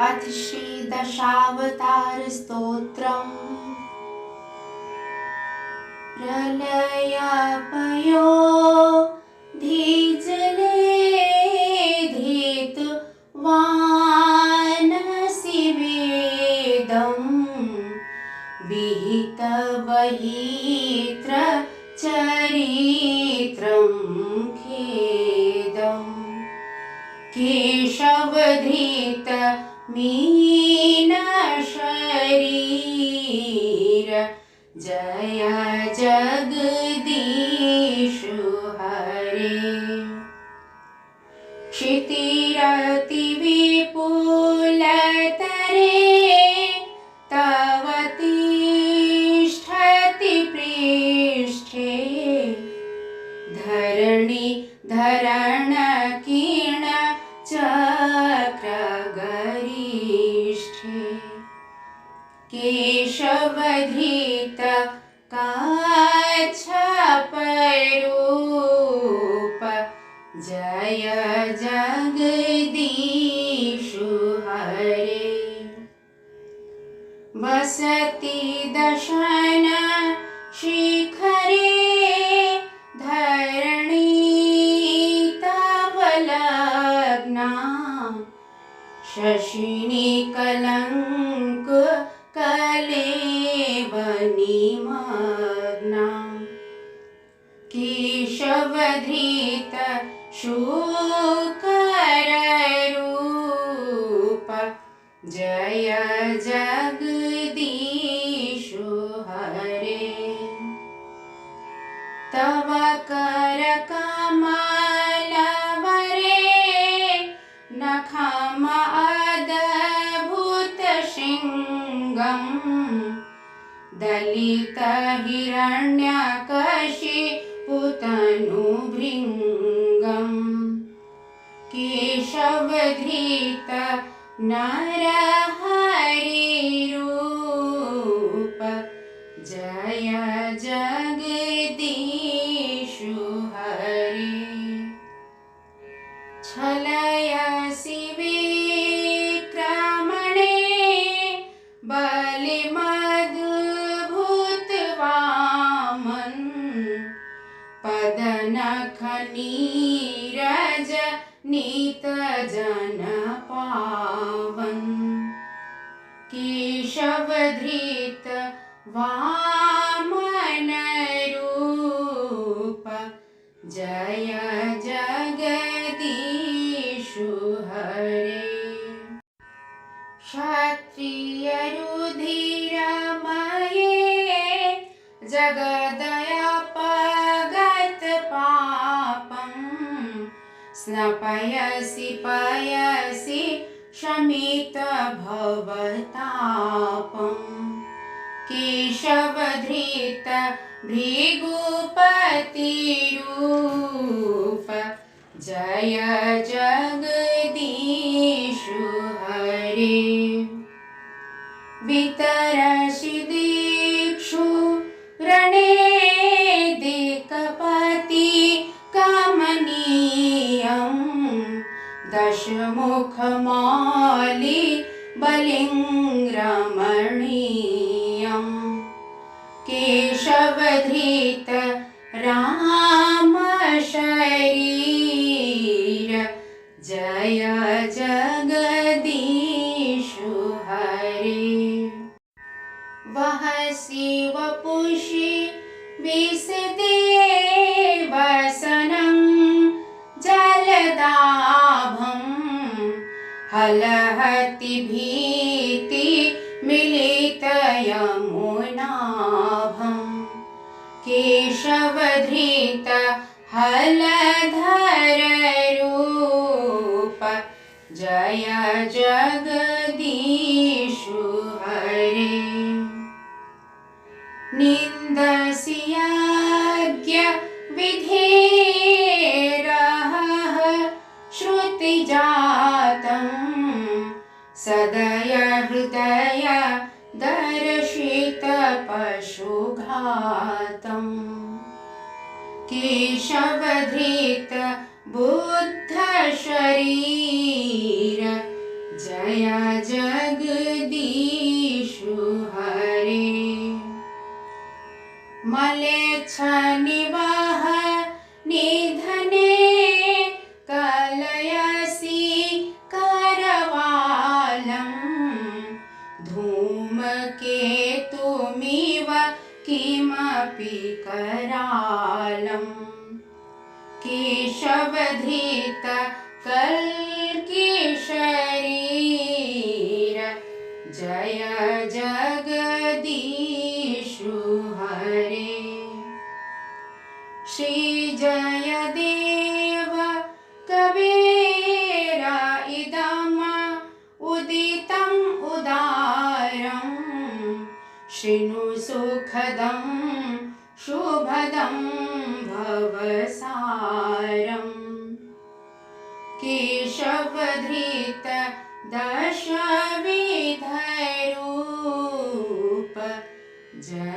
अथ श्रीदशावतारस्तोत्रम्। प्रलयापयो धीजले धीतवानसि वेदम् विहितवहित्र चरित्रं खेदम् केशवधृत मीनशरीर जय जगदीशु हरे। क्षितिरतिविपुलतरे तव तिष्ठति पृष्ठे धरणी धरणकीर्ण चक्रगरिष्ठे केशवधृत काच्छपरूप जय जगदीशु हरे। वसति दशन शिखरे धरणी तव लग्ना शशिनी कलंक कलेवनिमग्ना केशवधृत शूकररूप जय जगदीशु हरे। तव करकमलवरे नखमद्भुतशृङ्गम् दलितहिरण्यकशिपुतनुभृङ्गम् केशवधृत नरहरिरूप जय जगदीशु हरे। छलयसि विक्रमणे बलिमद्भुतवामन् पदनखनीरज नीतजनपावन् केशवधृत वामनरूप जय जगदीशु हरे। क्षत्रियरुधिरमये जगदयपगतपापम् स्नपयसि पयसि शमितभवतापम् केशवधृत भृगुपतिरूप जय जगदीशु हरे। वितरसि दिक्षु रणे दिक्पति कमनीयम् दशमुखमाली बलिंग्रमणीयम् केशवधृत रामशरीर जय जगदीशु हरे। वहसि वपुषि विशदे वसनं जलदाभम् हलहति भीति मिलित यमुनाभम् केशवधृत हलधररूप जय जगदीशु हरे। निन्दसि यज्ञ विधेरः श्रुतिजातम् सदय हृदय दर्शित पशुघातम् केशवधृत बुद्ध शरीर जय जय जगदीशु हरे। मलेच्छ निवाह निधने कलयसि करवालम् धूमकेतुमिव किमपि करालम् केशवधृत कल्किशरीर जय जगदीशु हरे। श्री जयदेव कबीर इदम् उदितम् उदारम् शृणु सुखदं शुभदं भवसारम् केशवधृत दशविधरूप जय